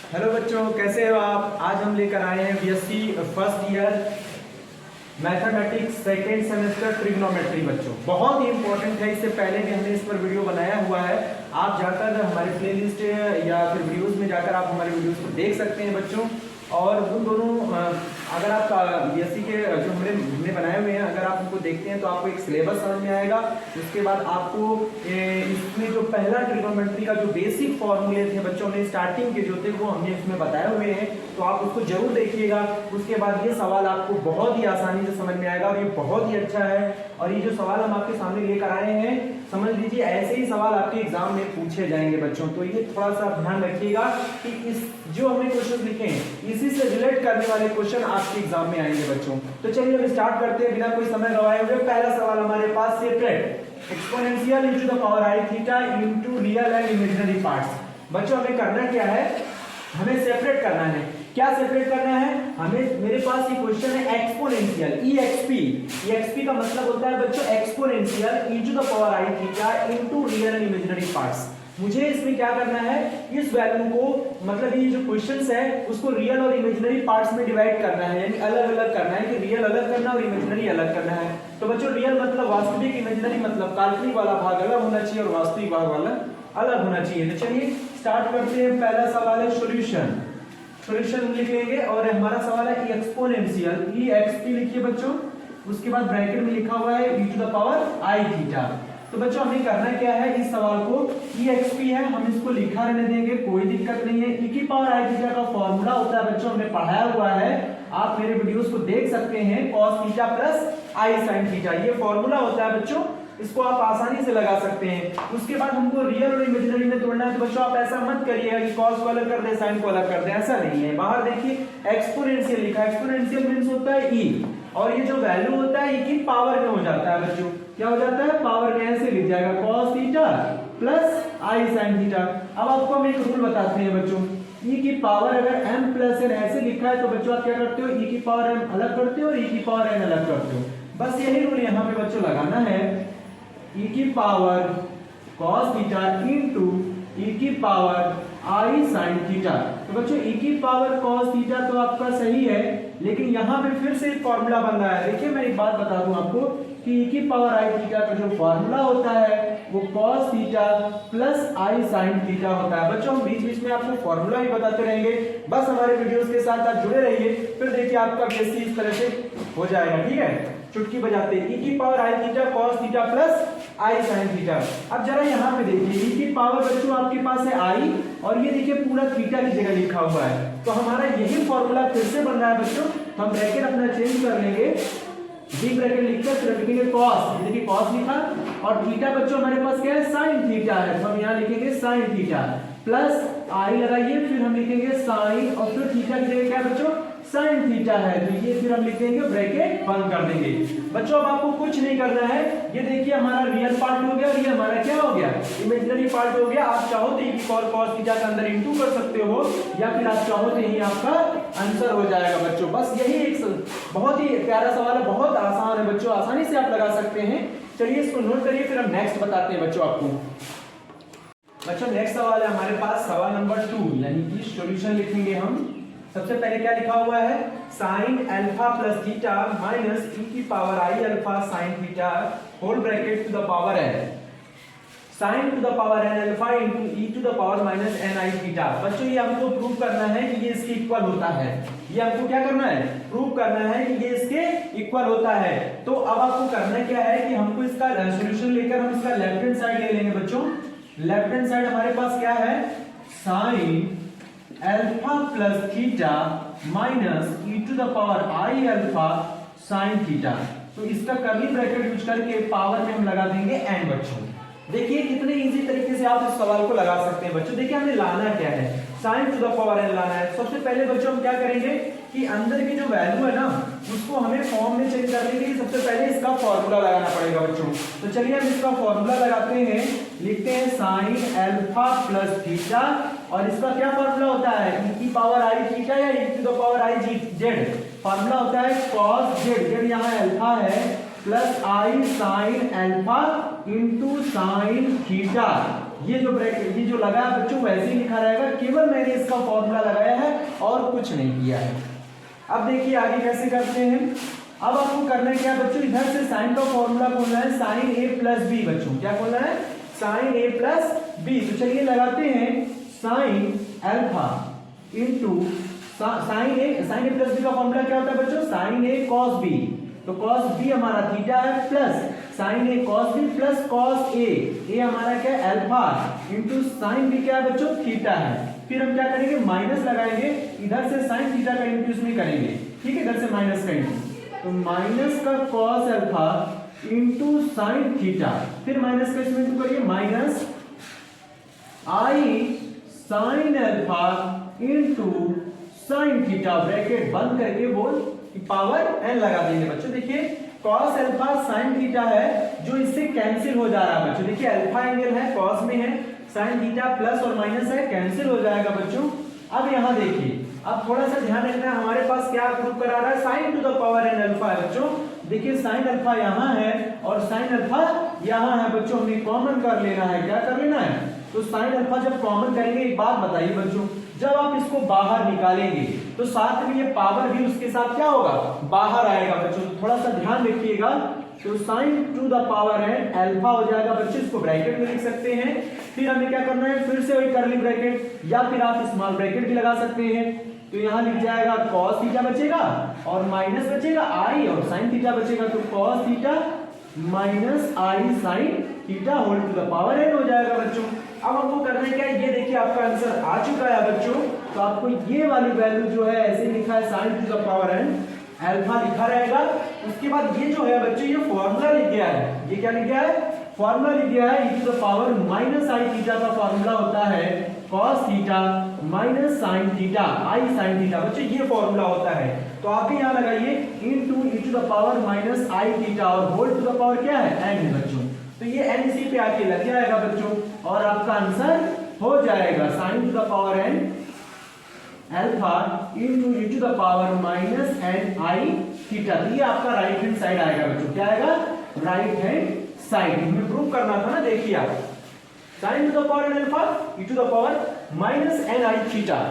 Hello बच्चों, कैसे हो आप। आज हम लेकर आए हैं BSc first year mathematics second semester trigonometry. बच्चों बहुत ही इंपॉर्टेंट है, इससे पहले भी हमने इस पर वीडियो बनाया हुआ है। आप जाकर हमारे प्लेलिस्ट या फिर वीडियोस में जाकर आप हमारे वीडियोस को देख सकते हैं बच्चों। और उन दोनों अगर आप बीएससी के जो हमने बनाए हुए हैं, अगर आप उनको देखते हैं तो आपको एक सिलेबस समझ में आएगा। उसके बाद आपको इसमें जो पहला ट्रिग्नोमेट्री का जो बेसिक फॉर्मूले थे बच्चों, ने स्टार्टिंग के जो थे वो हमने इसमें बताए हुए हैं, तो आप उसको जरूर देखिएगा। उसके बाद ये सवाल आपको बहुत ही आसानी से समझ में आएगा और ये बहुत ही अच्छा है। और ये जो सवाल हम आपके सामने लेकर आए हैं, समझ लीजिए ऐसे ही सवाल आपके एग्जाम में पूछे जाएंगे बच्चों। तो ये थोड़ा सा ध्यान रखिएगा कि इस जो हमने क्वेश्चन लिखे हैं इसी से रिलेट करने वाले क्वेश्चन आपके एग्जाम में आएंगे बच्चों। तो चलिए अब स्टार्ट करते हैं बिना कोई समय गवाए हुए। पहला सवाल हमारे पास separate exponential into the power i theta into real and imaginary parts. बच्चों हमें करना क्या है, हमें सेपरेट करना है। क्या सेपरेट करना है हमें, मेरे पास ये क्वेश्चन है एक्सपोनेंशियल EXP। EXP का मतलब होता है बच्चों exponential into the power i theta into real and imaginary parts. मुझे इसमें क्या करना है, इस वैल्यू को मतलब ये जो क्वेश्चंस है उसको रियल और इमेजिनरी पार्ट्स में डिवाइड करना है, यानी अलग अलग करना है कि रियल अलग करना और इमेजिनरी अलग करना है। तो बच्चों रियल मतलब वास्तविक, इमेजिनरी मतलब काल्पनिक वाला भाग अलग होना चाहिए और वास्तविक भाग वाला अलग होना चाहिए। तो चलिए स्टार्ट करते हैं। पहला सवाल है सॉल्यूशन। सॉल्यूशन लिख लेंगे और हमारा सवाल है एक्सपोनेंशियल EXP लिखिए बच्चों। उसके बाद ब्रैकेट में लिखा हुआ है e to the power i theta. तो बच्चों हमें करना क्या है, इस सवाल को EXP है हम इसको लिखा रहने देंगे, कोई दिक्कत नहीं है। e की पावर आई थीटा का फॉर्मूला होता है बच्चों, हमने पढ़ाया हुआ है, आप मेरे वीडियोस को देख सकते हैं, cos theta plus i sin theta, ये फॉर्मूला होता है बच्चों। इसको आप आसानी से लगा सकते हैं। उसके बाद हमको रियल और इमेजिनरी में तोड़ना है। तो बच्चों आप ऐसा मत करिएगा कि cos को अलग कर दे sin को अलग कर दे, ऐसा नहीं है। बाहर देखिए एक्सपोनेंशियल लिखा है, एक्सपोनेंशियल मींस होता है e, और ये जो वैल्यू होता है e की पावर में हो जाता है बच्चों। क्या हो जाता है, पावर में ऐसे लिख जाएगा cos theta plus i sin theta. अब आपको हम एक रूल बताते हैं बच्चों, e की पावर अगर m प्लस n ऐसे लिखा है तो बच्चों आप क्या करते हो, e की पावर m अलग करते हो और e की पावर n अलग करते हो। बस यही रूल यहाँ पे बच्चों लगाना है, e की power cos theta into e की पावर आई sin थीटा। तो बच्चों e की पावर cos थीटा तो आपका सही है, लेकिन यहाँ पे फिर से एक फॉर्मूला बन रहा है। देखिए मैं एक बात बता दूं आपको कि e की पावर आई थीटा का जो फॉर्मूला होता है वो cos theta plus i sin theta होता है। बच्चों हम बीच बीच में आपको फॉर्मूला ही बताते रहेंगे, बस हमारे वीडियोस के साथ आप जुड़े रहिए, फिर देखिए आपका बीएससी इस तरह से हो जाएगा। ठीक है, चुटकी बजाते e की power i theta cos theta plus i sin theta. अब जरा यहाँ पे देखिए e की पावर बच्चों आपके पास है आई और ये देखिए पूरा थीटा की जगह लिखा हुआ है, तो हमारा यही फॉर्मूला फिर से बन रहा है बच्चों। हम ब्रैकेट अपना चेंज कर लेंगे, डी ब्रैकेट लिखकर फिर लिखेंगे cos, ये देखिए cos लिखा, और थीटा बच्चों हमारे पास क्या है, sin थीटा है, तो हम यहाँ लिखेंगे sin थीटा प्लस आई लगाइए, फिर हम लिखेंगे sin और फिर थीटा की जगह क्या है बच्चों, sin थीटा है, तो ये फिर हम लिख देंगे, ब्रैकेट बंद कर देंगे। बच्चों अब आपको कुछ नहीं करना है, ये देखिए हमारा रियल पार्ट हो गया और ये हमारा क्या हो गया, इमेजिनरी पार्ट हो गया। आप चाहो तो e की पावर cos थीटा के अंदर इंटू कर सकते हो, या फिर आप चाहो तो यही आपका आंसर हो जाएगा बच्चों। बस यही एक बहुत ही प्यारा सवाल है, बहुत आसान है बच्चों, आसानी से आप लगा सकते हैं। चलिए इसको नोट करिए, फिर हम नेक्स्ट बताते हैं बच्चों आपको। बच्चों नेक्स्ट सवाल है हमारे पास सवाल नंबर 2, यानी कि सॉल्यूशन लिखेंगे हम। सबसे पहले क्या लिखा हुआ है, sin alpha plus theta minus e की power i alpha sin theta whole bracket to the power n, sin to the power n alpha into e to the power minus n i theta. बच्चों ये हमको prove करना है कि ये इसके equal होता है, ये हमको क्या करना है, प्रूव करना है कि ये इसके इक्वल होता है। तो अब आपको करना क्या है कि हमको इसका सॉल्यूशन लेकर हम इसका लेफ्ट हैंड साइड ले लेंगे बच्चों। लेफ्ट हैंड साइड हमारे पास क्या है, sin alpha plus theta minus e to the power i alpha sin theta. तो इसका कर्ली ब्रैकेट यूज करके पावर में हम लगा देंगे n बच्चों। देखिए कितने इजी तरीके से आप इस सवाल को लगा सकते हैं बच्चों। देखिए हमें लाना क्या है, sin to the power n लाना है। सबसे पहले बच्चों हम क्या करेंगे कि अंदर की जो वैल्यू है ना उसको हमें फॉर्म में चेंज करने के लिए सबसे पहले इसका फॉर्मूला लगाना पड़ेगा बच्चों। तो चलिए हम इसका फॉर्मूला लगाते हैं, लिखते हैं sin अल्फा प्लस थीटा, और इसका क्या फॉर्मूला होता है, e की पावर आई थीटा या e to the power i Z. Formula होता है cos जेड, जेड यहाँ अल्फा है, plus i sin alpha into sin theta. ये जो ब्रैकेट ये जो लगा है बच्चों वैसे ही लिखा रहेगा, केवल मैंने इसका फॉर्मूला लगाया है और कुछ नहीं किया है। अब देखिए आगे कैसे करते हैं। अब आपको करना है क्या बच्चों, इधर से साइन का फॉर्मूला खोलना है, साइन ए प्लस बी बच्चों, क्या खोलना है, साइन ए प्लस बी। तो चलिए लगाते हैं साइन अल्फा इंटू साइन ए प्लस बी का फॉर्मूला क्या होता है बच्चों, साइन ए कॉस बी। तो कॉस बी हमारा थीटा है plus sign A cos B plus cos A हमारा क्या है अल्फा इंटू साइन बी क्या है बच्चों, थीटा है। फिर हम क्या करेंगे, माइनस लगाएंगे, इधर से साइन थीटा का इंटू इसमें करेंगे, ठीक है, इधर से माइनस का इंटू, तो माइनस का cos alpha into sine theta, फिर माइनस का इसमें इंटू करिए, minus i sine alpha into sine theta, bracket बंद करके बोल पावर n लगा देंगे बच्चों। देखिए cos अल्फा sin थीटा है जो इससे कैंसिल हो जा रहा है बच्चों, देखिए अल्फा एंगल है cos में है, sin थीटा प्लस और माइनस है, कैंसिल हो जाएगा बच्चों। अब यहाँ देखिए, अब थोड़ा सा ध्यान रखना है, हमारे पास क्या प्रूव करा रहा है, sin to the power n alpha है बच्चों। देखिए sin अल्फा यहाँ है और sin अल्फा यहाँ है बच्चों, हमें कॉमन कर लेना है, क्या कर लेना है, तो sin अल्फा जब कॉमन करेंगे, एक बात बताइए बच्चों, जब आप इसको बाहर निकालेंगे तो साथ में ये पावर भी उसके साथ क्या होगा, बाहर आएगा बच्चों। तो थोड़ा सा ध्यान रखिएगा, तो sign to the power n alpha हो जाएगा बच्चों, इसको ब्रैकेट में लिख सकते हैं। फिर हमें क्या करना है, फिर से वही करली ब्रैकेट या फिर आप स्मॉल ब्रैकेट भी लगा सकते हैं। तो यहाँ लिख जाएगा cos थीटा बचेगा और माइनस बचेगा i और sin थीटा बचेगा, तो cos theta minus i sine theta whole to the power n हो जाएगा बच्चों। अब हमको करना है क्या, ये देखिए आपका आंसर आ चुका है बच्चों। तो आपको ये वाली वैल्यू जो है ऐसे लिखा है sign to the power n alpha लिखा रहेगा। उसके बाद ये जो है बच्चों, ये फॉर्मूला लिख गया है, ये क्या लिख गया है, फॉर्मूला लिख गया है, e to the power minus i theta का फॉर्मूला होता है cos theta minus sin theta i sin theta बच्चों, ये फॉर्मूला होता है। तो आप भी यहाँ लगाइए into e to the power minus i theta और होल टू द पावर क्या है n है बच्चों। तो ये n इसी पे आके लग जाएगा बच्चों और आपका आंसर हो जाएगा sin to the power n alpha into e to the power minus n i theta. ये आपका राइट हैंड साइड आएगा बच्चों, क्या आएगा, राइट हैंड साइड। हमें प्रूव करना था ना, देखिए आप sin to the power n alpha e to the power minus n i theta.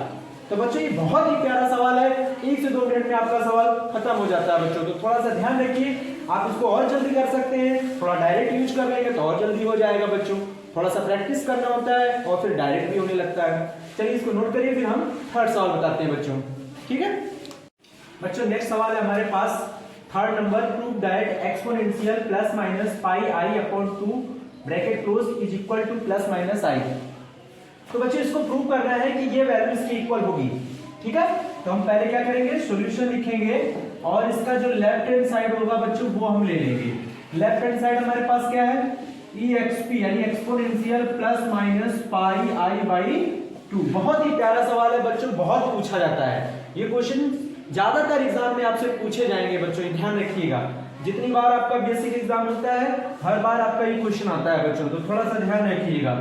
तो बच्चों ये बहुत ही प्यारा सवाल है, 1 से 2 मिनट में आपका सवाल खत्म हो जाता है बच्चों। तो थोड़ा सा ध्यान रखिए, आप इसको और जल्दी कर सकते हैं, थोड़ा डायरेक्ट यूज कर लेंगे तो और जल्दी हो जाएगा बच्चों। थोड़ा सा प्रैक्टिस करना होता है और फिर डायरेक्ट भी होने लगता है। चलिए इसको नोट करिए, फिर हम थर्ड सवाल बताते हैं बच्चों, ठीक है बच्चों। नेक्स्ट सवाल है हमारे पास third number, prove that exponential plus minus pi i upon 2 bracket close is equal to plus minus i. तो बच्चों इसको प्रूव करना है कि ये वैल्यू इसकी इक्वल होगी, ठीक है। तो हम पहले क्या करेंगे, सॉल्यूशन लिखेंगे और इसका जो लेफ्ट हैंड साइड होगा बच्चों वो हम ले लेंगे। लेफ्ट हैंड साइड हमारे पास क्या है, EXP यानी exponential plus minus pi I by 2। बहुत ही प्यारा सवाल है बच्चों, बहुत पूछा जाता है ये क्वेश्चन, ज्यादातर एग्जाम में आपसे पूछे जाएंगे बच्चों, ध्यान रखिएगा। जितनी बार आपका बेसिक एग्जाम होता है हर बार आपका ये क्वेश्चन आता है बच्चों, तो थोड़ा सा ध्यान रखिएगा।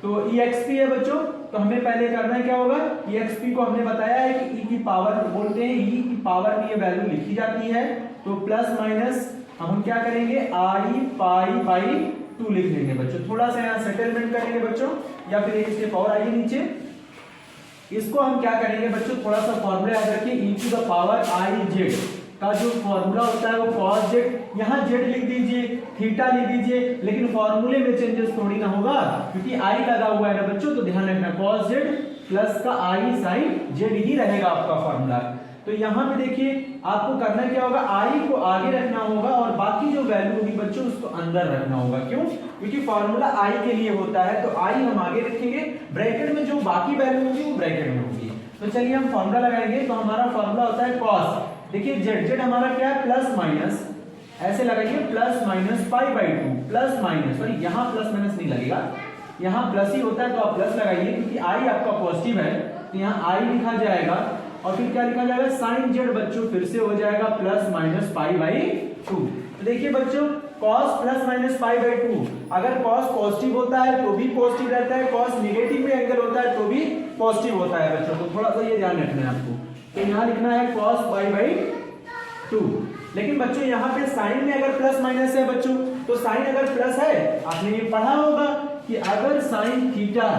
तो EXP है बच्चों, तो हमें पहले करना है क्या होगा, EXP को हमने बताया है कि e की पावर बोलते हैं, e की पावर में ये वैल्यू लिखी जाती है। तो प्लस माइनस हम क्या करेंगे, आई पाई बाई 2 लिख लेंगे बच्चों। थोड़ा सा यहाँ सेटलमेंट करेंगे बच्चों, या फिर इसके पावर आइए नीचे, इसको हम क्या करेंगे बच्चों, थोड़ा सा फॉर्मूला याद रखिए, e to the power i Z का जो फॉर्मूला होता है वो cos z, यहाँ z लिख दीजिए, थीटा लिख दीजिए, लेकिन फॉर्मूले में चेंजेस थोड़ी ना होगा क्योंकि i लगा हुआ है ना बच्चों। तो ध्यान रखना cos z प्लस का i sin z ही रहेगा आपका फॉर्मूला। तो यहाँ पे देखिए आपको करना क्या होगा, i को आगे रखना होगा और बाकी जो वैल्यू होगी बच्चों उसको अंदर रखना होगा। क्यों, क्योंकि फॉर्मूला i के लिए होता है, तो i हम आगे रखेंगे, ब्रैकेट में जो बाकी वैल्यू होगी वो ब्रैकेट में होगी। तो चलिए हम फॉर्मूला लगाएंगे। तो हमारा फॉर्मूला होता है cos, देखिए z हमारा क्या है, प्लस माइनस, ऐसे लगाइए plus minus pi by 2, plus minus, sorry यहाँ प्लस माइनस नहीं लगेगा, यहाँ प्लस ही होता है तो आप प्लस लगाइए क्योंकि i आपका पॉजिटिव है, तो यहाँ i लिखा जाएगा और फिर क्या लिखा जाएगा, साइन z बच्चों फिर से हो जाएगा प्लस माइनस पाई बाई 2। तो देखिए बच्चों cos plus minus pi by 2, अगर cos पॉजिटिव होता है तो भी पॉजिटिव रहता है, cos नेगेटिव में एंगल होता है तो भी पॉजिटिव होता है बच्चों। तो थोड़ा सा ये ध्यान रखना है आपको। तो यहाँ लिखना है cos पाई बाई 2, लेकिन बच्चों यहाँ पे साइन में अगर प्लस माइनस है बच्चों, तो साइन अगर प्लस है आपने ये पढ़ा होगा कि अगर साइन थीटा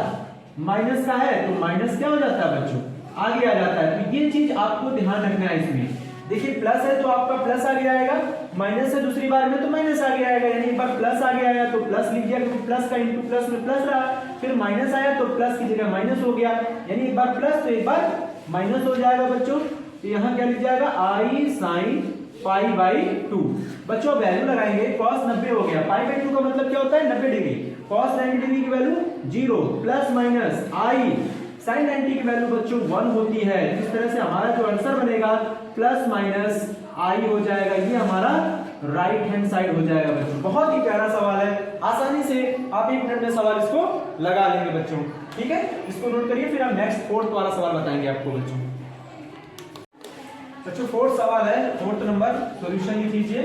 माइनस का है तो माइनस क्या हो जाता है बच्चों, आगे आ जाता है। तो ये चीज आपको ध्यान रखना है इसमें। देखिए प्लस है तो आपका प्लस आगे आएगा, माइनस है दूसरी बार में तो माइनस आगे आएगा, यानी एक बार प्लस आगे आया तो प्लस लिख दिया क्योंकि प्लस का इंटू प्लस में प्लस रहा, फिर माइनस आया तो प्लस की जगह माइनस हो गया, यानी एक बार प्लस तो एक बार माइनस हो जाएगा बच्चों। तो यहाँ क्या लिख जाएगा आई साइन पाई बाई 2। बच्चों वैल्यू लगाएंगे, cos 90 हो गया, पाई बाई 2 का मतलब क्या होता है 90 डिग्री, cos 90 डिग्री की value 0 plus minus i sign 90 की वैल्यू बच्चों 1 होती है। इस तरह से हमारा जो आंसर बनेगा प्लस माइनस आई हो जाएगा, ये हमारा राइट हैंड साइड हो जाएगा बच्चों। बहुत ही प्यारा सवाल है, आसानी से आप 1 मिनट में सवाल इसको लगा लेंगे बच्चों, ठीक है। इसको नोट करिए, फिर हम नेक्स्ट फोर्थ वाला सवाल बताएंगे आपको बच्चों। बच्चों फोर्थ सवाल है, फोर्थ नंबर, सॉल्यूशन लिख लीजिए।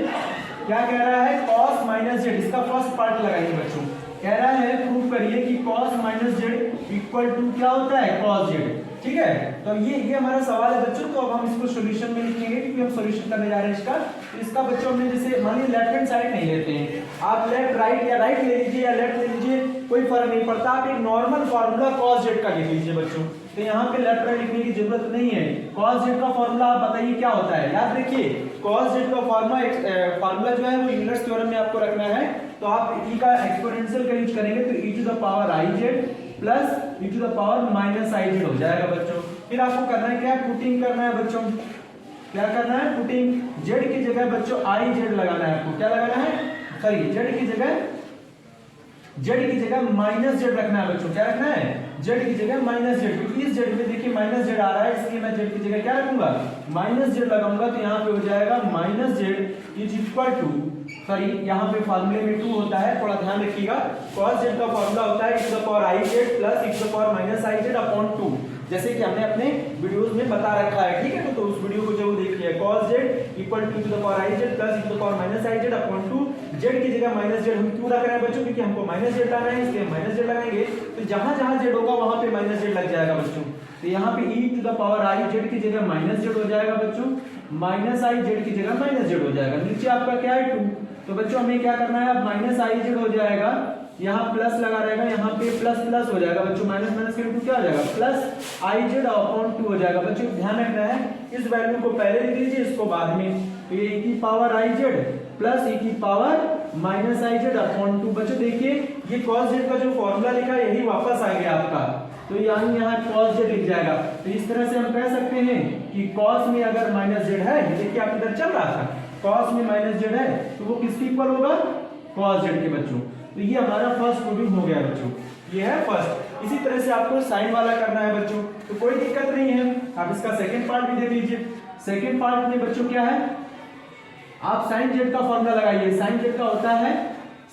क्या कह रहा है, cos माइनस जेड, इसका फर्स्ट पार्ट लगाइए बच्चों। कह रहा है प्रूव करिए कि cos minus Z equal to क्या होता है cos जेड, ठीक है। तो ये हमारा सवाल है बच्चों। तो अब हम इसको सॉल्यूशन में लिखेंगे क्योंकि हम सॉल्यूशन करने जा रहे हैं इसका। तो इसका बच्चों हमने जैसे मान लीजिए लेफ्ट हैंड साइड नहीं लेते हैं, आप लेफ्ट राइट या राइट ले लीजिए या लेफ्ट ले लीजिए, कोई फर्क नहीं पड़ता। आप एक नॉर्मल फार्मूला cos जेड का लिख लीजिए बच्चों। तो यहाँ पे लेफ्ट राइट लिखने की जरूरत नहीं है। cos जेड का फार्मूला आप बताइए क्या होता है, याद रखिए cos जेड का फार्मूला जो है वो यूलर्स थ्योरम में आपको रखना है। तो आप e का एक्सपोनेंशियल का यूज करेंगे तो e to the power i Z plus e to the power minus i Z हो जाएगा बच्चों। फिर आपको करना है क्या, पुटिंग करना है बच्चों। क्या करना है, पुटिंग, जेड की जगह बच्चों i जेड लगाना है आपको। क्या लगाना है, सॉरी जेड की जगह माइनस जेड रखना है बच्चों। क्या रखना है, जेड की जगह माइनस जेड, क्योंकि इस जेड में देखिए माइनस जेड आ रहा है, इसलिए मैं जेड की जगह क्या रखूंगा, माइनस जेड लगाऊंगा। तो यहाँ पे हो जाएगा minus Z is equal to, sorry यहाँ पे फार्मूले में 2 होता है, थोड़ा ध्यान रखिएगा। cos जेड का फार्मूला होता है e to the power i Z plus e to the power minus i z upon 2, जैसे कि हमने अपने वीडियोस में बता रखा है, ठीक है। तो उस वीडियो को जरूर देखिए। cos z equal to the power i Z plus e to the power minus i z upon 2। Z की जगह माइनस जेड हम क्यों रख रहे हैं बच्चों, क्योंकि हमको माइनस जेड लाना है, इसलिए माइनस जेड लगाएंगे। तो जहां जहां जेड होगा वहां पे माइनस जेड लग जाएगा बच्चों। तो यहाँ पे e to the power i z की जगह माइनस जेड हो जाएगा बच्चों, माइनस i जेड की जगह माइनस जेड हो जाएगा। नीचे आपका क्या है 2, तो बच्चों हमें क्या करना है, अब माइनस i जेड हो जाएगा, यहाँ प्लस लगा रहेगा, यहाँ पे प्लस प्लस हो जाएगा बच्चों, माइनस माइनस के इनटू क्या हो जाएगा प्लस i जेड अपॉन 2 हो जाएगा बच्चों। ध्यान रखना है इस वैल्यू को पहले लिख लीजिए, इसको बाद में। तो ये e की power i Z plus e की power minus i z upon 2। बच्चों देखिए ये cos जेड का जो फॉर्मूला लिखा है यही वापस आ गया आपका, तो यहाँ cos जेड लिख जाएगा। तो इस तरह से हम कह सकते हैं कि cos में अगर माइनस जेड है, देखिए आप इधर चल रहा था, cos में माइनस जेड है तो वो किसके इक्वल होगा, cos जेड के बच्चों। तो ये हमारा फर्स्ट प्रूविंग हो गया बच्चों, ये है फर्स्ट। इसी तरह से आपको साइन वाला करना है बच्चों, तो कोई दिक्कत नहीं है, आप इसका सेकंड पार्ट भी देख लीजिए। सेकंड पार्ट में बच्चों क्या है, आप साइन जेड का फॉर्मूला लगाइए। साइन जेड का होता है,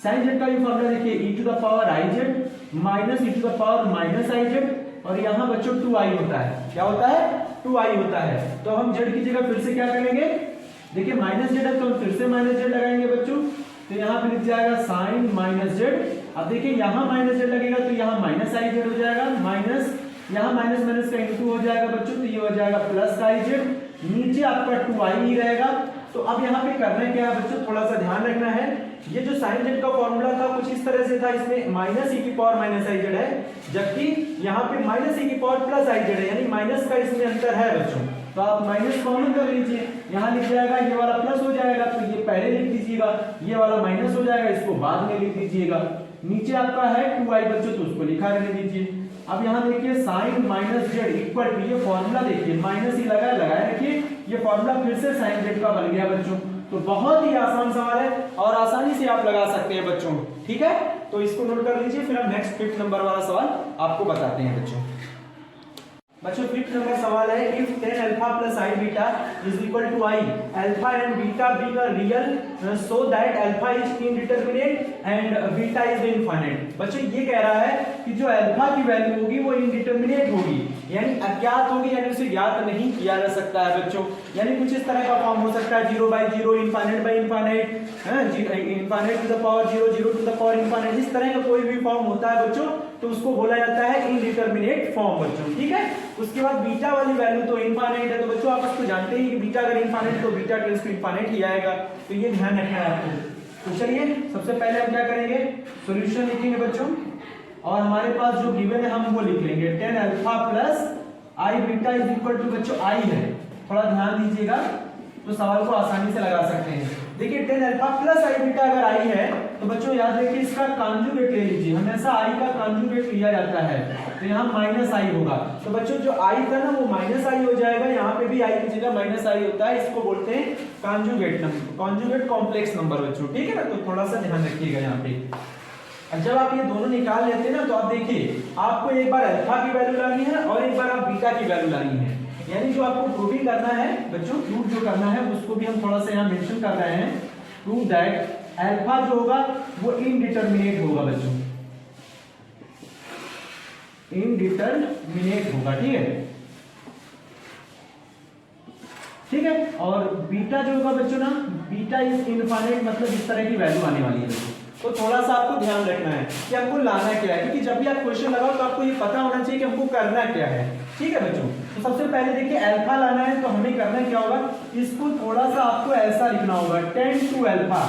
साइन जेड का भी फॉर्मूला देखिए e to the power i z minus e to the power minus i z, और यहाँ बच्चों 2i होता है। क्या होता है, 2i होता है। तो हम जेड की जगह फिर से क्या करेंगे, देखिए माइनस जेड है तो हम फिर से माइनस जेड लगाएंगे बच्चों। तो यहाँ पे लिख जाएगा साइन माइनस जेड। अब देखिए यहाँ माइनस जेड लगेगा तो यहाँ माइनस i जेड हो जाएगा, माइनस यहाँ माइनस माइनस का इंटू हो जाएगा बच्चों, तो ये हो जाएगा प्लस i जेड, नीचे आपका 2i ही रहेगा। तो अब यहाँ पे करना क्या है बच्चों, थोड़ा सा ध्यान रखना है। ये जो साइन जेड का फॉर्मूला था कुछ इस तरह से था, इसमें माइनस e की पावर माइनस i जेड है, जबकि यहाँ पे माइनस e की पावर प्लस i जेड है, यानी माइनस का इसमें अंतर है बच्चों। तो आप माइनस कॉमन कर लीजिए, यहाँ लिख जाएगा ये वाला प्लस हो जाएगा, तो ये पहले लिख दीजिएगा, ये वाला माइनस हो जाएगा, इसको बाद में लिख दीजिएगा। नीचे आपका है 2i बच्चों, तो उसको लिखा रहने दीजिए। अब यहाँ देखिए sine minus Z equal to, ये फॉर्मूला देखिए माइनस ही लगाए रखिए, ये फॉर्मूला फिर से साइन जेड का बन गया बच्चों। तो बहुत ही आसान सवाल है और आसानी से आप लगा सकते हैं बच्चों, ठीक है। तो इसको नोट कर लीजिए, फिर हम नेक्स्ट 5th नंबर वाला सवाल आपको बताते हैं बच्चों। बच्चों 5th नंबर सवाल है, if 10 alpha plus i beta is equal to i, alpha and beta being a real so that alpha is indeterminate and beta is infinite. बच्चों ये कह रहा है कि जो अल्फा की वैल्यू होगी वो इनडिटरमिनेट होगी, यानी अज्ञात होगी, यानी उसे ज्ञात नहीं किया जा सकता है बच्चों। यानी कुछ इस तरह का फॉर्म हो सकता है 0/0, infinite by infinite, infinite to the power 0, 0 to the power infinite, इस तरह का कोई भी फॉर्म होता है बच्चों तो उसको बोला जाता है इनडिटरमिनेट फॉर्म बच्चों, ठीक है। उसके बाद बीटा वाली वैल्यू तो इनफाइनाइट है, तो बच्चों आप इसको जानते ही कि बीटा अगर इनफाइनाइट तो बीटा टेंड्स टू इनफाइनाइट ही आएगा, तो ये ध्यान रखना है आपको। तो चलिए सबसे पहले हम क्या करेंगे, सॉल्यूशन लिखेंगे बच्चों। और हमारे पास जो गिवन है हम वो लिख लेंगे 10 alpha plus i beta is equal to बच्चों आई है, थोड़ा ध्यान दीजिएगा तो सवाल को आसानी से लगा सकते हैं। देखिए 10 अल्फा प्लस आई बीटा अगर आई है तो बच्चों याद रखिए इसका कॉन्जुगेट ले लीजिए, हमेशा आई का कॉन्जुगेट लिया जाता है, तो यहाँ माइनस आई होगा। तो बच्चों जो आई था ना वो माइनस आई हो जाएगा, यहाँ पे भी आई की जगह माइनस आई होता है, इसको बोलते हैं conjugate number, conjugate complex number बच्चों, ठीक है ना। तो थोड़ा सा ध्यान रखिएगा यहाँ पे। जब आप ये दोनों निकाल लेते हैं ना तो आप देखिए आपको एक बार अल्फा की वैल्यू लानी है और एक बार आप बीटा की वैल्यू लानी है, यानी जो आपको प्रूविंग करना है बच्चों, प्रूव जो करना है उसको भी हम थोड़ा सा यहाँ मेंशन कर रहे हैं। प्रूव दैट अल्फा जो होगा वो इनडिटरमिनेट होगा बच्चों, इनडिटरमिनेट होगा, ठीक है, ठीक है। और बीटा जो होगा बच्चों ना, बीटा इज इनफाइनाइट, मतलब इस तरह की वैल्यू आने वाली है बच्चों। तो थोड़ा सा आपको ध्यान रखना है कि हमको लाना क्या है, क्योंकि जब भी आप क्वेश्चन लगाओ तो आपको ये पता होना चाहिए कि हमको करना क्या है, ठीक है बच्चों। तो सबसे पहले देखिए अल्फा लाना है तो हमें करना क्या होगा, इसको थोड़ा सा आपको ऐसा लिखना होगा 10 टू अल्फा,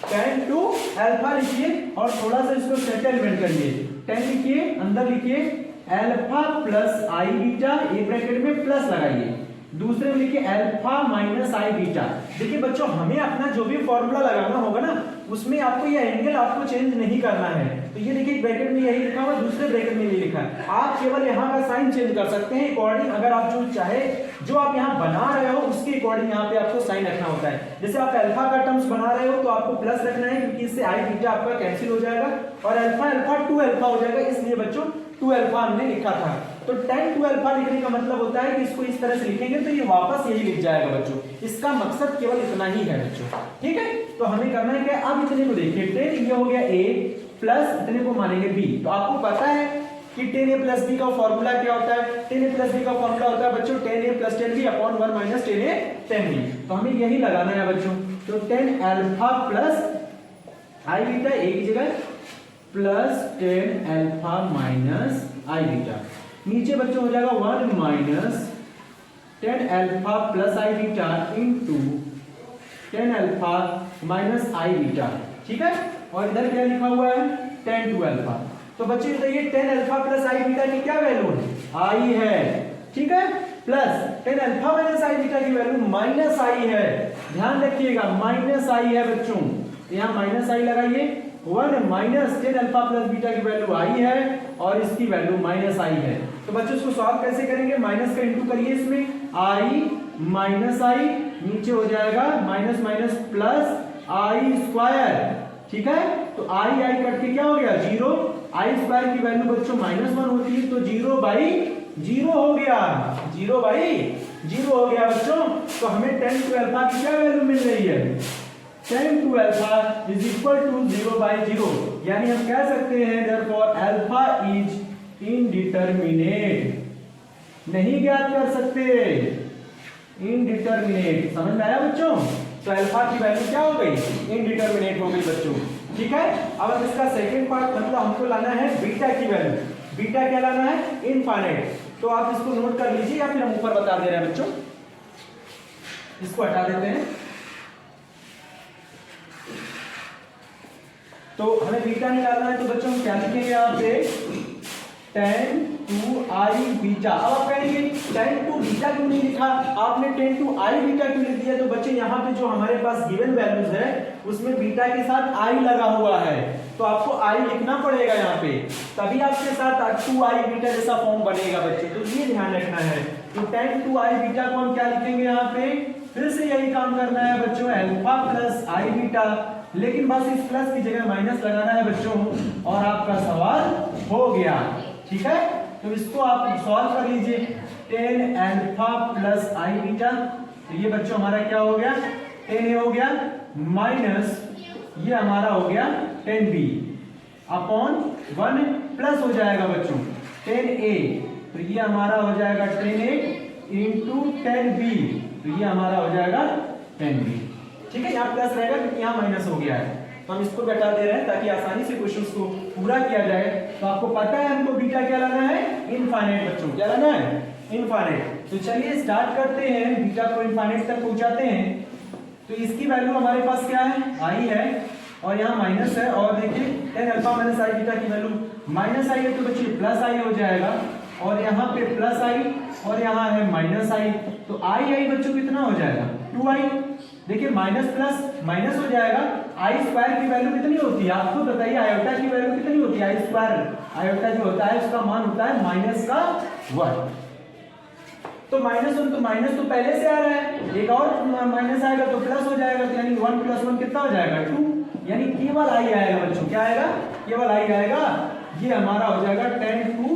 10 टू अल्फा लिखिए और थोड़ा सा इसको सेटलमेंट करिए। 10 लिखिए, अंदर लिखिए अल्फा प्लस आई बीटा, एक ब्रैकेट में प्लस लगाइए, दूसरे में लिखिए अल्फा माइनस आई बीटा। देखिए बच्चों हमें अपना जो भी फॉर्मूला लगाना होगा ना उसमें आपको ये एंगल आपको चेंज नहीं करना है। तो ये देखिए ब्रैकेट में यही लिखा हुआ है, दूसरे ब्रैकेट में ये लिखा है, आप केवल यहाँ का साइन चेंज कर सकते हैं अकॉर्डिंग, अगर आप जो चाहे जो आप यहाँ बना रहे हो उसके अकॉर्डिंग यहाँ पे आपको साइन रखना होता है। जैसे आप अल्फा का टर्म्स बना रहे हो तो आपको प्लस रखना है क्योंकि इससे आई बीटा आपका कैंसिल हो जाएगा और अल्फा अल्फा टू अल्फा हो जाएगा, इसलिए बच्चों टू अल्फा हमने लिखा था। तो 10 टू अल्फा लिखने का मतलब होता है कि इसको इस तरह से लिखेंगे तो ये वापस यही लिख जाएगा बच्चों, इसका मकसद केवल इतना ही है बच्चों, ठीक है। तो हमें करना है क्या, अब इतने को देखिए 10 ये हो गया a प्लस इतने को मानेंगे b। तो आपको पता है कि 10a प्लस b का फॉर्मूला क्या होता है, 10a प्लस b का फॉर्मूला होता है बच्चों 10a plus 10b upon 1 minus 10a 10b। तो हमें यही लगाना है बच्चों। तो 10 अल्फा प्लस आई बीटा एक ही जगह प्लस 10 अल्फा माइनस आई बीटा, नीचे बच्चों हो जाएगा 1 minus 10 alpha plus i beta into 10 alpha minus I beta, ठीक है। और इधर क्या लिखा हुआ है 10 टू अल्फा। तो बच्चे ये 10 अल्फा प्लस आई बीटा की क्या वैल्यू है, आई है, ठीक है, प्लस 10 अल्फा माइनस आई बीटा की वैल्यू माइनस आई है, ध्यान रखिएगा माइनस आई है बच्चों, यहाँ माइनस आई लगाइए। 1 माइनस 10 अल्फा प्लस बीटा की वैल्यू आई है और इसकी वैल्यू माइनस आई है। तो बच्चों इसको सॉल्व कैसे करेंगे, माइनस का इंटू करिए इसमें, आई माइनस आई नीचे हो जाएगा माइनस माइनस प्लस आई स्क्वायर, ठीक है। तो आई आई कट के क्या हो गया 0, आई स्क्वायर की वैल्यू बच्चों -1 होती है तो 0/0 हो गया, 0/0 हो गया बच्चों। तो हमें 10 टू अल्फा की क्या वैल्यू मिल रही है, 10 two alpha is equal to 0/0, यानी हम कह सकते हैं therefore अल्फा इज इनडिटरमिनेट, नहीं ज्ञात कर सकते, इनडिटरमिनेट, समझ में आया बच्चों। तो अल्फा की वैल्यू क्या हो गई, इनडिटरमिनेट हो गई बच्चों, ठीक है। अब हम इसका सेकंड पार्ट मतलब हमको लाना है बीटा की वैल्यू, बीटा क्या लाना है इनफाइनाइट। तो आप इसको नोट कर लीजिए या फिर हम ऊपर बता दे रहे हैं बच्चों, इसको हटा देते हैं। तो हमें बीटा निकालना है तो बच्चों हम क्या लिखेंगे यहाँ पे 10 टू आई बीटा। अब आप कहेंगे 10 टू बीटा क्यों नहीं लिखा आपने, 10 टू आई बीटा क्यों लिख दिया। तो बच्चे यहाँ पे जो हमारे पास गिवन वैल्यूज है उसमें बीटा के साथ आई लगा हुआ है तो आपको आई लिखना पड़ेगा यहाँ पे, तभी आपके साथ 2 आई बीटा जैसा फॉर्म बनेगा बच्चे। तो ये ध्यान रखना है। तो 10 टू आई बीटा को हम क्या लिखेंगे यहाँ पे, फिर से यही काम करना है बच्चों, अल्फा प्लस आई बीटा, लेकिन बस इस प्लस की जगह माइनस लगाना है बच्चों और आपका सवाल हो गया, ठीक है। तो इसको आप सॉल्व कर लीजिए, 10 अल्फा प्लस आई बीटा, तो ये बच्चों हमारा क्या हो गया 10a हो गया माइनस ये हमारा हो गया 10b अपॉन 1 प्लस हो जाएगा बच्चों 10a, तो ये हमारा हो जाएगा 10a इंटू 10b, तो ये हमारा हो जाएगा 10b, ठीक है। यहाँ प्लस रहेगा क्योंकि यहाँ माइनस हो गया है, तो हम इसको घटा दे रहे हैं ताकि आसानी से क्वेश्चन को पूरा किया जाए। तो आपको पता है हमको बीटा क्या लाना है, इनफाइनाइट बच्चों, क्या लाना है इनफाइनाइट। तो चलिए स्टार्ट करते हैं, बीटा को इनफाइनाइट तक पहुंचाते हैं। तो इसकी वैल्यू हमारे पास क्या है, आई है और यहाँ माइनस है, और देखिए 10 अल्फा माइनस आई बीटा की वैल्यू माइनस आई है तो बच्चे प्लस आई हो जाएगा, और यहाँ पे प्लस आई और यहाँ है माइनस आई, तो आई आई बच्चों कितना हो जाएगा 2i। देखिए माइनस प्लस माइनस हो जाएगा, आई स्क्वायर की वैल्यू कितनी होती है आपको बताइए, आयोटा की वैल्यू कितनी होती है, आई स्क्वायर आयोटा जो होता है उसका मान होता है माइनस का 1। तो -1 तो माइनस तो पहले से आ रहा है, एक और माइनस आएगा तो प्लस हो जाएगा, तो यानी 1 + 1 कितना हो जाएगा 2, यानी केवल आई आएगा बच्चों, क्या आएगा केवल आई आएगा, ये हमारा हो जाएगा 10 to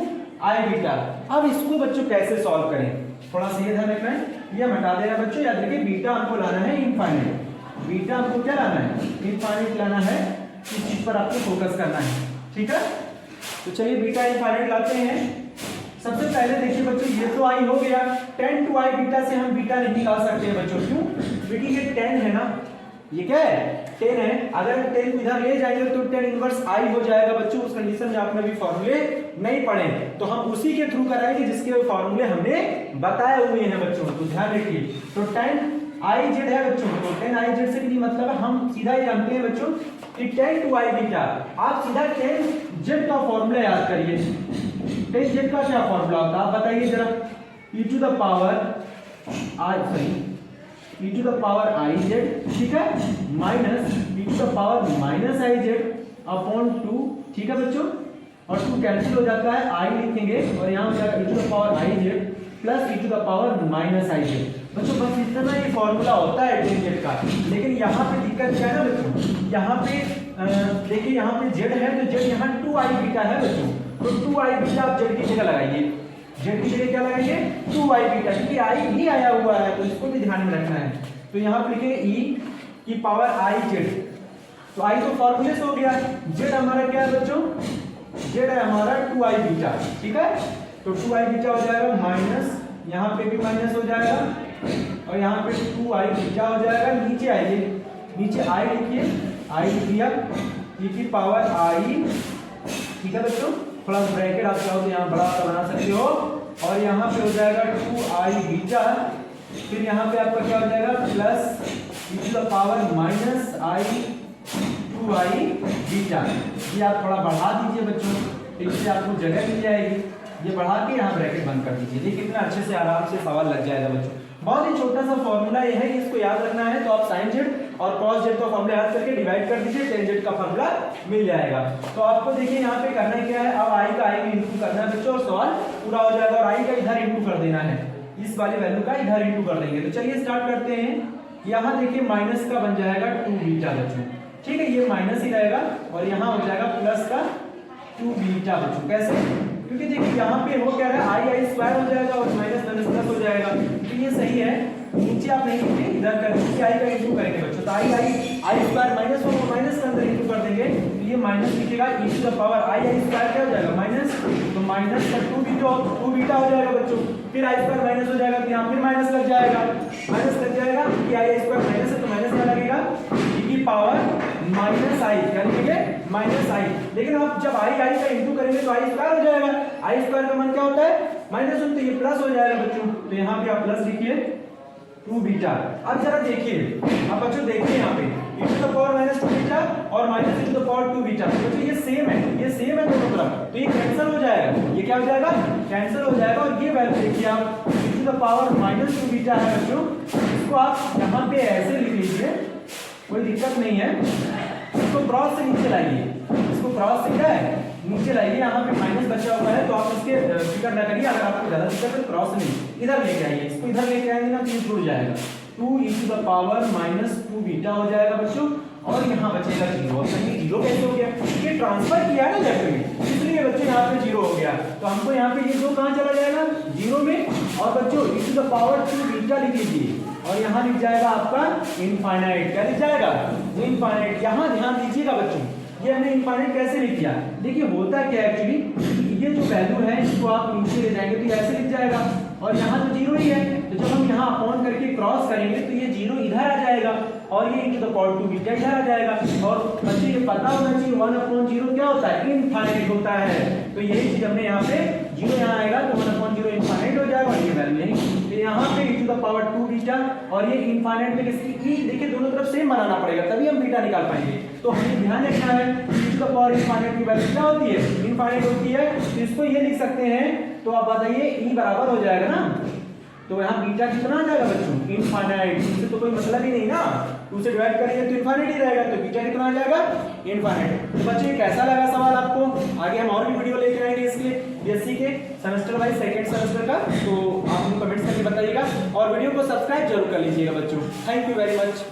i बीटा। अब इसको बच्चों कैसे सॉल्व करें, थोड़ा सा ये ध्यान रखना है, ये हटा देना बच्चों, याद रखिए बीटा हमको लाना है इनफाइनाइट, बीटा हमको क्या लाना है इनफाइनाइट लाना है, इस चीज पर आपको फोकस करना है, ठीक है। तो चलिए बीटा इनफाइनाइट लाते हैं। सबसे पहले देखिए बच्चों ये तो आई हो गया, 10 to i बीटा से हम बीटा नहीं निकाल सकते हैं बच्चों, क्यों, क्योंकि ये 10 है ना, ये क्या है 10 है, अगर 10 को इधर ले जाएंगे तो 10 इनवर्स i हो जाएगा बच्चों। उस कंडीशन में आपने अभी फॉर्मूले नहीं पढ़े, तो हम उसी के थ्रू कराएंगे जिसके फॉर्मूले हमने बताए हुए हैं बच्चों, तो ध्यान रखिए। तो 10 iz है बच्चों, तो 10 iz से भी मतलब है हम सीधा ही जानते हैं बच्चों कि 10 to i बीटा, आप सीधा 10z का फॉर्मूला याद करिए। 10z का क्या फॉर्मूला होता है आप बताइए जरा, e to the power iz, ठीक है, minus e to the power -iz upon 2, ठीक है बच्चों, और 2 कैंसिल हो जाता है, i लिखेंगे और यहाँ हो जाएगा e to the power iz plus e to the power -iz। बच्चों बस इतना ही फॉर्मूला होता है 10z का, लेकिन यहाँ पे दिक्कत क्या है ना बच्चों, यहाँ पे देखिए यहाँ पे z है तो z यहाँ 2i बीटा है बच्चों, तो 2i बीटा आप z की जगह लगाइए, z की जगह क्या लगाएंगे 2i बीटा, क्योंकि i भी आया हुआ है तो इसको भी ध्यान में रखना है। तो यहाँ पे लिखेंगे e की पावर iz, तो i तो फॉर्मूले से हो गया, z हमारा क्या है बच्चों, z है हमारा 2i बीटा, ठीक है, तो 2i बीटा हो जाएगा माइनस, यहाँ पे भी माइनस हो जाएगा और यहाँ पे 2i बीटा हो जाएगा, नीचे आइए, नीचे i लिखिए, i लिख दिया, e की पावर i, ठीक है बच्चों, थोड़ा ब्रैकेट आप चाहो तो यहाँ बड़ा बना सकते हो, और यहाँ पे हो जाएगा 2i बीटा, फिर यहाँ पे आपका क्या हो जाएगा plus e to the power -i 2i beta, ये आप थोड़ा बढ़ा दीजिए बच्चों, इससे आपको जगह मिल जाएगी, ये बढ़ा के यहाँ ब्रैकेट बंद कर दीजिए, ये कितना अच्छे से आराम से सवाल लग जाएगा बच्चों। बहुत ही छोटा सा फॉर्मूला ये है कि इसको याद रखना है, तो आप sin z और cos z का फॉर्मूला याद करके डिवाइड कर दीजिए, tan z का फॉर्मूला मिल जाएगा। तो आपको देखिए यहाँ पे करना क्या है, अब i का i में इंटू करना है बच्चों, और सवाल पूरा हो जाएगा, और i का इधर इंटू कर देना है, इस वाली वैल्यू का इधर इंटू कर देंगे। तो चलिए स्टार्ट करते हैं। यहाँ देखिए माइनस का बन जाएगा 2 बीटा बच्चों, ठीक है, ये माइनस ही रहेगा, और यहाँ हो जाएगा प्लस का 2 बीटा बच्चों, कैसे, क्योंकि देखिए यहाँ पे हो क्या है आई स्क्वायर हो जाएगा और माइनस माइनस प्लस हो जाएगा, तो ये सही है, नीचे आप नहीं लिखिए, इधर कर दीजिए, आई का इंटू करेंगे बच्चों, तो आई स्क्वायर माइनस को माइनस के अंदर इंटू कर देंगे, तो ये माइनस लिखिएगा e to the power I square क्या हो जाएगा माइनस, तो माइनस का 2 बीटा हो जाएगा बच्चों, फिर आई स्क्वायर माइनस हो जाएगा, तो यहाँ फिर माइनस लग जाएगा, कि आई स्क्वायर माइनस है तो माइनस क्या लगेगा e की पावर -i, क्या लिखेंगे -i, लेकिन आप जब आई का इंटू करेंगे तो आई स्क्वायर हो जाएगा, आई स्क्वायर का मान क्या होता है -1, तो ये प्लस हो जाएगा बच्चों, तो यहाँ पे आप प्लस लिखिए 2 बीटा। अब जरा देखिए, अब बच्चों देखिए यहाँ पे e to the power -2 beta और -e to the power 2 beta, बच्चों ये सेम है दोनों तरफ, तो ये कैंसिल हो जाएगा, ये क्या हो जाएगा कैंसिल हो जाएगा, और ये वैल्यू देखिए आप e to the power -2 beta है बच्चों, इसको आप यहाँ पे ऐसे लिख लीजिए, कोई दिक्कत नहीं है, इसको क्रॉस से नीचे लाइए, इसको क्रॉस से क्या है नीचे लाइए, यहाँ पे माइनस बचा हुआ है तो आप इसके फिक्र ना करिए, अगर आपको ज्यादा दिक्कत है क्रॉस नहीं, इधर लेके आइए, इसको इधर लेके आएंगे ना तो ये छूट जाएगा, 2 e to the power -2 beta हो जाएगा बच्चों, और यहाँ बचेगा 0, सही 0 कैसे हो गया, ये ट्रांसफर किया है ना लेफ्ट में, इसलिए बच्चों यहाँ पे 0 हो गया, तो हमको यहाँ पे ये 2 कहाँ चला जाएगा 0 में, और बच्चों e to the power 2 beta लिख लीजिए, और यहाँ लिख जाएगा आपका इनफाइनाइट, क्या लिख जाएगा इनफाइनाइट। यहाँ ध्यान दीजिएगा बच्चों, ये हमने इनफाइनाइट कैसे लिख दिया, देखिए होता क्या एक्चुअली, ये जो वैल्यू है इसको आप नीचे ले जाएंगे तो ऐसे लिख जाएगा, और यहाँ तो 0 ही है, तो जब हम यहाँ अपॉन करके क्रॉस करेंगे तो ये 0 इधर आ जाएगा, और ये e to the power 2 beta इधर आ जाएगा, और बच्चे ये पता होना चाहिए 1/0 क्या होता है इनफाइनाइट होता है, तो यही चीज हमने यहाँ पे 0 यहाँ आएगा तो 1/0 इनफाइनाइट हो जाएगा, और ये वैल्यू नहीं, तो यहाँ पे e to the power 2 beta, और ये इनफाइनाइट में किसकी e, देखिए दोनों तरफ सेम बनाना पड़ेगा तभी हम बीटा निकाल पाएंगे, तो हमें ध्यान रखना है e to the power infinite की वैल्यू क्या होती है, इनफाइनाइट होती है। तो इसको ये लिख सकते हैं, तो आप बताइए e बराबर हो जाएगा ना, तो यहाँ बीटा कितना आ जाएगा बच्चों, इनफाइनाइट। इससे तो कोई मतलब ही नहीं ना, 2 से डिवाइड करेंगे तो इनफाइनाइट ही रहेगा, तो बीटा कितना आ जाएगा, इनफाइनाइट। तो बच्चों ये कैसा लगा सवाल आपको, आगे हम और भी वीडियो लेके आएंगे इसके बीएससी के सेमेस्टर वाइज सेकंड सेमेस्टर का, तो आप हमको कमेंट्स करके बताइएगा और वीडियो को सब्सक्राइब जरूर कर लीजिएगा बच्चों। Thank you very much.